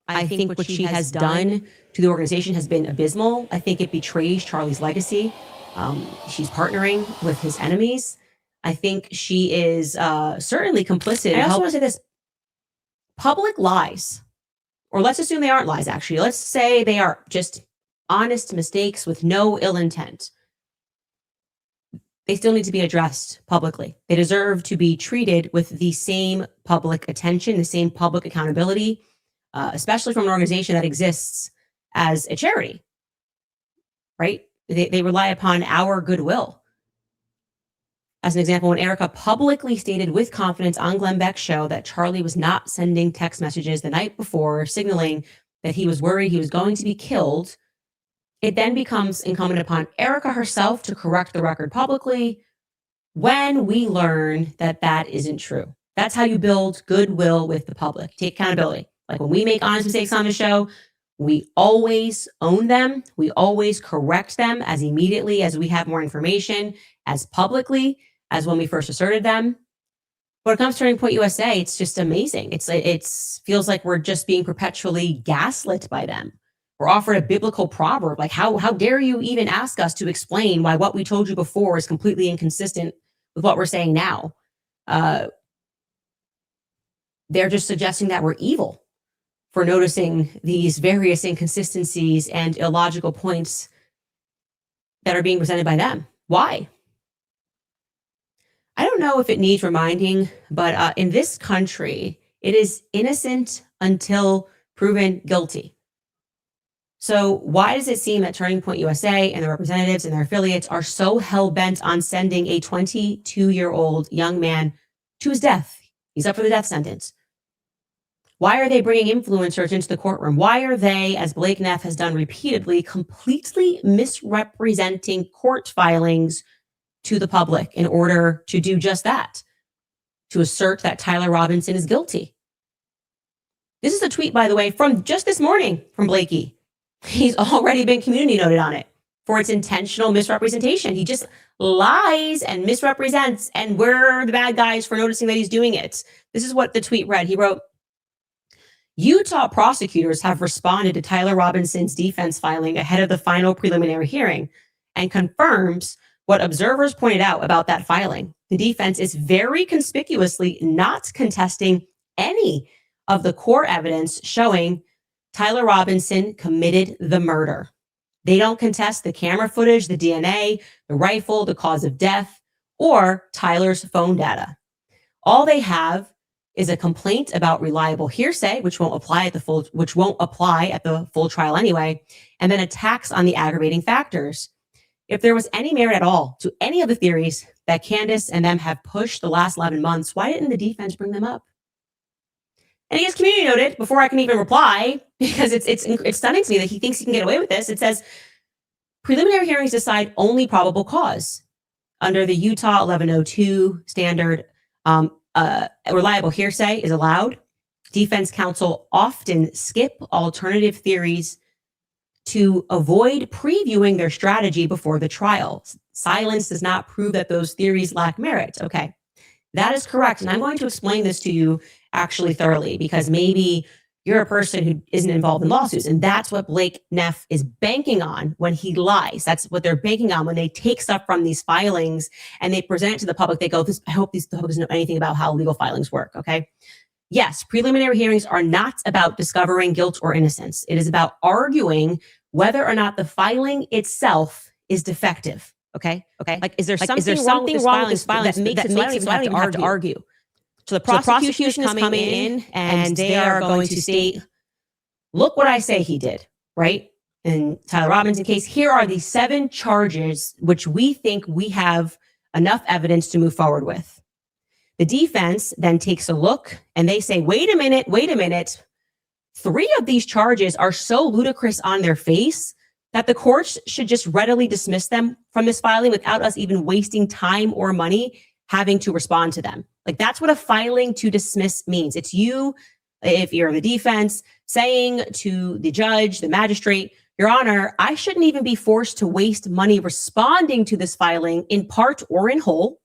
I think what she has done to the organization has been abysmal. I think it betrays Charlie's legacy. She's partnering with his enemies. I think she is certainly complicit. I also want to say this: public lies, or let's assume they aren't lies, actually. Let's say they are just honest mistakes with no ill intent. They still need to be addressed publicly. They deserve to be treated with the same public attention, the same public accountability, especially from an organization that exists as a charity, right? They rely upon our goodwill. As an example, when Erika publicly stated with confidence on Glenn Beck's show that Charlie was not sending text messages the night before, signaling that he was worried he was going to be killed, it then becomes incumbent upon Erika herself to correct the record publicly when we learn that that isn't true. That's how you build goodwill with the public. Take accountability. Like when we make honest mistakes on the show, we always own them. We always correct them as immediately as we have more information, as publicly as when we first asserted them. When it comes to Turning Point USA, it's just amazing. It feels like we're just being perpetually gaslit by them. We're offered a biblical proverb, like how dare you even ask us to explain why what we told you before is completely inconsistent with what we're saying now. They're just suggesting that we're evil for noticing these various inconsistencies and illogical points that are being presented by them. Why? I don't know if it needs reminding, but in this country, it is innocent until proven guilty. So why does it seem that Turning Point USA and the representatives and their affiliates are so hell-bent on sending a 22-year-old young man to his death? He's up for the death sentence. Why are they bringing influencers into the courtroom? Why are they, as Blake Neff has done repeatedly, completely misrepresenting court filings to the public in order to do just that, to assert that Tyler Robinson is guilty? This is a tweet, by the way, from just this morning from Blakey. He's already been community noted on it for its intentional misrepresentation. He just lies and misrepresents, and we're the bad guys for noticing that he's doing it. This is what the tweet read. He wrote, Utah prosecutors have responded to Tyler Robinson's defense filing ahead of the final preliminary hearing and confirms what observers pointed out about that filing. The defense is very conspicuously not contesting any of the core evidence showing Tyler Robinson committed the murder. They don't contest the camera footage, the DNA, the rifle, the cause of death, or Tyler's phone data. All they have is a complaint about reliable hearsay, which won't apply at the full trial anyway, and then attacks on the aggravating factors. If there was any merit at all to any of the theories that Candace and them have pushed the last 11 months, why didn't the defense bring them up? And he has community noted before I can even reply, because it's stunning to me that he thinks he can get away with this. It says, preliminary hearings decide only probable cause. Under the Utah 1102 standard, reliable hearsay is allowed. Defense counsel often skip alternative theories to avoid previewing their strategy before the trial. Silence does not prove that those theories lack merit. Okay, that is correct. And I'm going to explain this to you actually thoroughly, because maybe you're a person who isn't involved in lawsuits, and that's what Blake Neff is banking on when he lies. That's what they're banking on when they take stuff from these filings and they present it to the public. They go, I hope the public doesn't know anything about how legal filings work, okay? Yes, preliminary hearings are not about discovering guilt or innocence. It is about arguing whether or not the filing itself is defective, okay? Like, is there something wrong with this filing that makes it hard to argue? So the prosecution is coming in and they are going to state, look what I say he did, right? In Tyler Robinson case, here are the 7 charges which we think we have enough evidence to move forward with. The defense then takes a look and they say, wait a minute. 3 of these charges are so ludicrous on their face that the courts should just readily dismiss them from this filing without us even wasting time or money having to respond to them. Like, that's what a filing to dismiss means. It's you, if you're the defense, saying to the judge, the magistrate, Your Honor, I shouldn't even be forced to waste money responding to this filing in part or in whole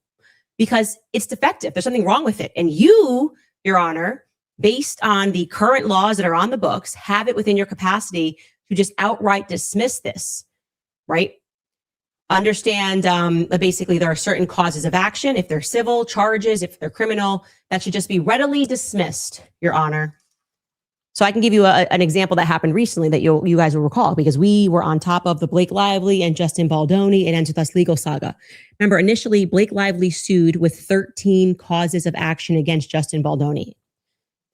because it's defective. There's something wrong with it. And you, Your Honor, based on the current laws that are on the books, have it within your capacity to just outright dismiss this, right? Understand basically there are certain causes of action. If they're civil charges, if they're criminal, that should just be readily dismissed, Your Honor. So I can give you an example that happened recently that you guys will recall, because we were on top of the Blake Lively and Justin Baldoni and Ends With Us legal saga. Remember, initially, Blake Lively sued with 13 causes of action against Justin Baldoni.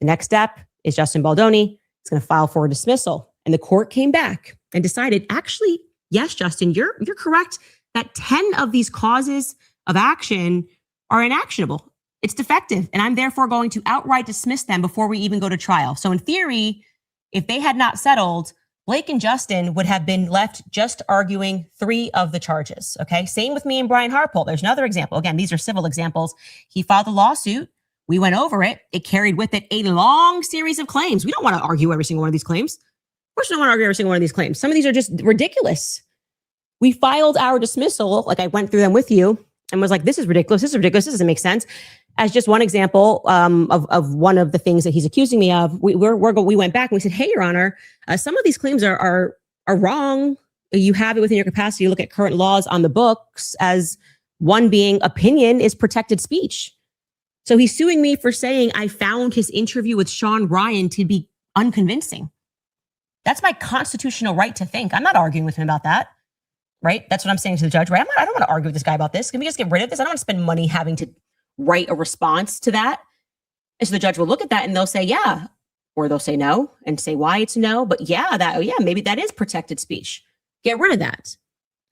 The next step is Justin Baldoni is going to file for a dismissal. And the court came back and decided, actually, yes, Justin, you're correct that 10 of these causes of action are inactionable. It's defective, and I'm therefore going to outright dismiss them before we even go to trial. So in theory, if they had not settled, Blake and Justin would have been left just arguing 3 of the charges, okay? Same with me and Brian Harpole. There's another example. Again, these are civil examples. He filed a lawsuit. We went over it. It carried with it a long series of claims. We don't want to argue every single one of these claims. Of course, we don't want to argue every single one of these claims. Some of these are just ridiculous. We filed our dismissal, like I went through them with you, and was like, this is ridiculous, this is ridiculous, this doesn't make sense. As just one example of one of the things that he's accusing me of, we went back and we said, hey, Your Honor, some of these claims are wrong. You have it within your capacity to look at current laws on the books, as one being opinion is protected speech. So he's suing me for saying I found his interview with Sean Ryan to be unconvincing. That's my constitutional right to think. I'm not arguing with him about that. Right? That's what I'm saying to the judge, right? I don't want to argue with this guy about this. Can we just get rid of this? I don't want to spend money having to write a response to that. And so the judge will look at that and they'll say, yeah, or they'll say no and say why it's no. But maybe that is protected speech. Get rid of that.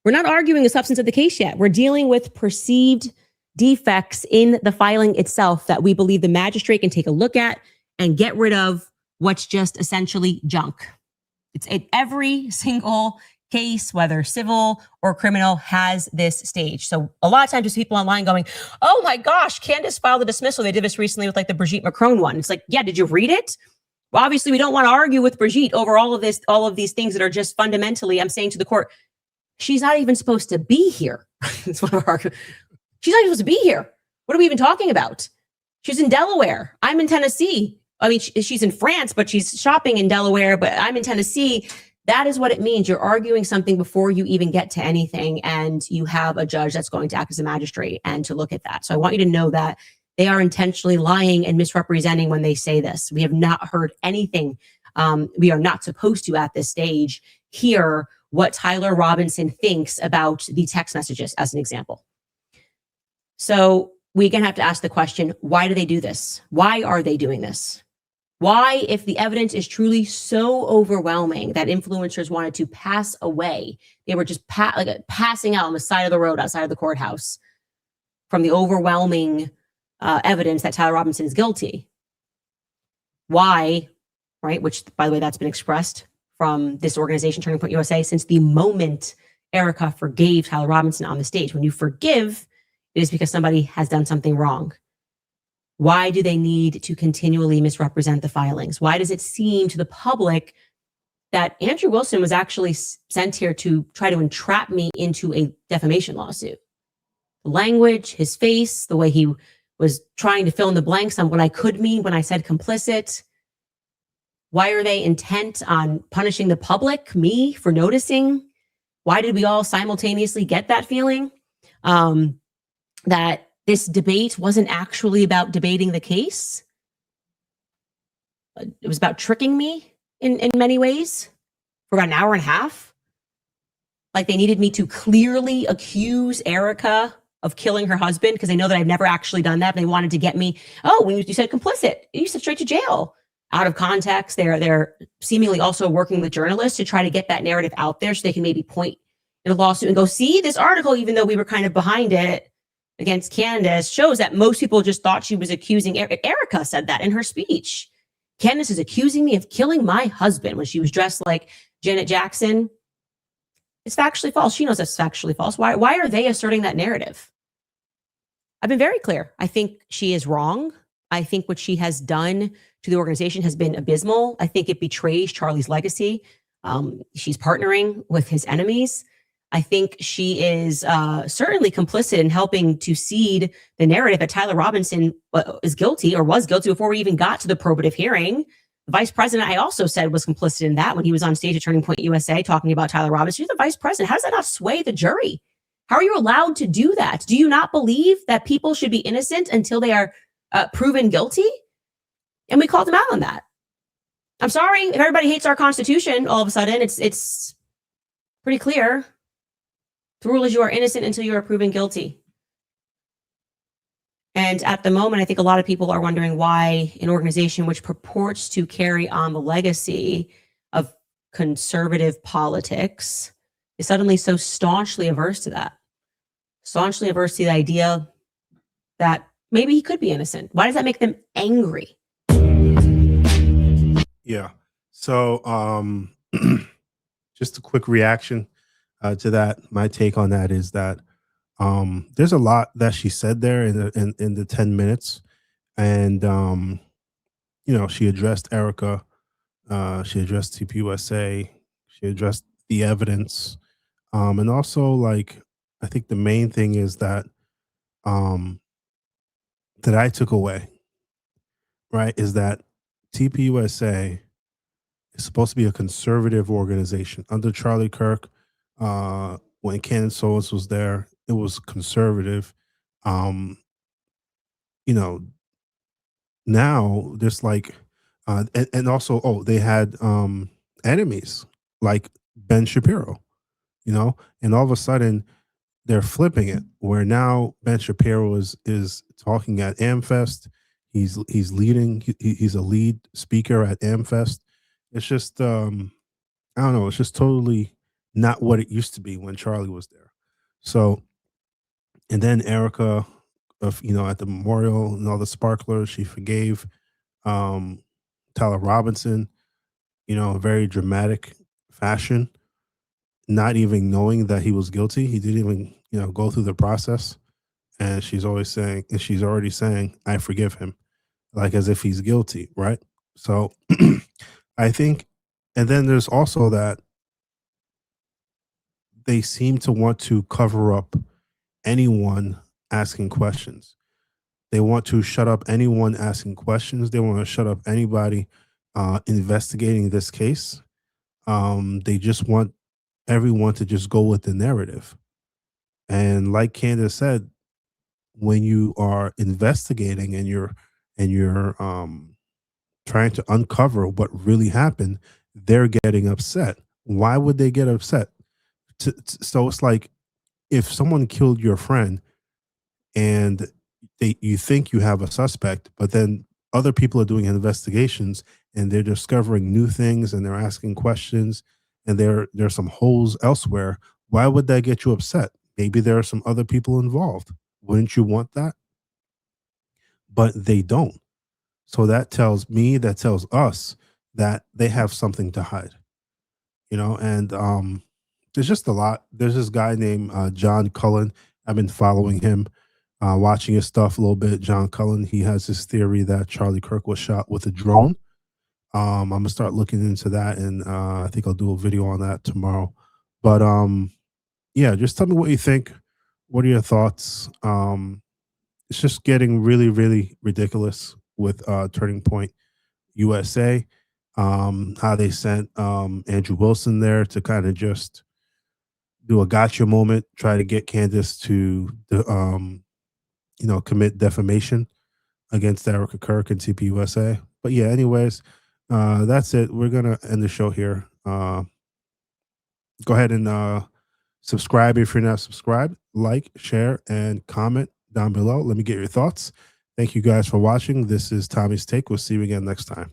We're not arguing the substance of the case yet. We're dealing with perceived defects in the filing itself that we believe the magistrate can take a look at and get rid of what's just essentially junk. It's every single case, whether civil or criminal, has this stage. So a lot of times there's people online going, oh my gosh, Candace filed a dismissal. They did this recently with like the Brigitte Macron one. It's like, yeah, did you read it? Well, obviously we don't want to argue with Brigitte over all of these things that are just fundamentally, I'm saying to the court, she's not even supposed to be here. That's what we're arguing. She's not even supposed to be here. What are we even talking about? She's in Delaware. I'm in Tennessee. I mean, she's in France, but she's shopping in Delaware, but I'm in Tennessee. That is what it means. You're arguing something before you even get to anything, and you have a judge that's going to act as a magistrate and to look at that. So I want you to know that they are intentionally lying and misrepresenting when they say this. We have not heard anything. We are not supposed to, at this stage, hear what Tyler Robinson thinks about the text messages, as an example. So we again have to ask the question, why do they do this? Why are they doing this? Why, if the evidence is truly so overwhelming that influencers wanted to pass away, they were just passing out on the side of the road outside of the courthouse from the overwhelming evidence that Tyler Robinson is guilty? Why, right? Which, by the way, that's been expressed from this organization, Turning Point USA, since the moment Erika forgave Tyler Robinson on the stage. When you forgive, it is because somebody has done something wrong. Why do they need to continually misrepresent the filings? Why does it seem to the public that Andrew Wilson was actually sent here to try to entrap me into a defamation lawsuit? The language, his face, the way he was trying to fill in the blanks on what I could mean when I said complicit. Why are they intent on punishing the public, me, for noticing? Why did we all simultaneously get that feeling? That this debate wasn't actually about debating the case. It was about tricking me in many ways for about an hour and a half. Like they needed me to clearly accuse Erika of killing her husband because they know that I've never actually done that. They wanted to get me, oh, when you said complicit, you said straight to jail. Out of context, they're seemingly also working with journalists to try to get that narrative out there so they can maybe point in a lawsuit and go, see, this article, even though we were kind of behind it, against Candace, shows that most people just thought she was accusing Erika said that in her speech. Candace is accusing me of killing my husband when she was dressed like Janet Jackson. It's factually false. She knows that's factually false. Why are they asserting that narrative? I've been very clear. I think she is wrong. I think what she has done to the organization has been abysmal. I think it betrays Charlie's legacy. She's partnering with his enemies. I think she is certainly complicit in helping to seed the narrative that Tyler Robinson is guilty or was guilty before we even got to the probative hearing. The vice president, I also said, was complicit in that when he was on stage at Turning Point USA talking about Tyler Robinson. She's the vice president. How does that not sway the jury? How are you allowed to do that? Do you not believe that people should be innocent until they are proven guilty? And we called them out on that. I'm sorry if everybody hates our Constitution. All of a sudden, it's pretty clear. The rule is you are innocent until you are proven guilty. And at the moment, I think a lot of people are wondering why an organization which purports to carry on the legacy of conservative politics is suddenly so staunchly averse to that. Staunchly averse to the idea that maybe he could be innocent. Why does that make them angry? Yeah. So just a quick reaction to that. My take on that is that there's a lot that she said there in the 10 minutes. And she addressed Erika, she addressed TPUSA, she addressed the evidence. And also, like, I think the main thing is that that I took away, right, is that TPUSA is supposed to be a conservative organization. Under Charlie Kirk, when Candace Owens was there, it was conservative. Um, you know, Now there's like, and also, oh, they had enemies like Ben Shapiro, and all of a sudden they're flipping it where now Ben Shapiro is talking at AmFest. He's leading. He's a lead speaker at AmFest. It's just I don't know. It's just totally not what it used to be when Charlie was there. So, and then Erica, at the memorial and all the sparklers, she forgave um, Tyler Robinson. A very dramatic fashion, not even knowing that he was guilty. He didn't even go through the process, and she's already saying, "I forgive him," like as if he's guilty, right? So, I think, and then there's also that they seem to want to cover up anyone asking questions. They want to shut up anyone asking questions. They want to shut up anybody investigating this case. They just want everyone to just go with the narrative. And like Candace said, when you are investigating and you're trying to uncover what really happened, they're getting upset. Why would they get upset? So it's like if someone killed your friend and you think you have a suspect, but then other people are doing investigations and they're discovering new things and they're asking questions and there's some holes elsewhere. Why would that get you upset? Maybe there are some other people involved. Wouldn't you want that? But they don't. So that tells me, that tells us that they have something to hide, and there's just a lot. There's this guy named John Cullen. I've been following him, watching his stuff a little bit. John Cullen, he has this theory that Charlie Kirk was shot with a drone. I'm gonna start looking into that, and I think I'll do a video on that tomorrow. But yeah, just tell me what you think. What are your thoughts? It's just getting really, really ridiculous with Turning Point USA. How they sent Andrew Wilson there to kind of just do a gotcha moment, try to get Candace to commit defamation against Erika Kirk and TPUSA. But yeah, anyways, that's it. We're gonna end the show here. Go ahead and subscribe if you're not subscribed. Like, share, and comment down below. Let me get your thoughts. Thank you guys for watching. This is Tommy's Take. We'll see you again next time.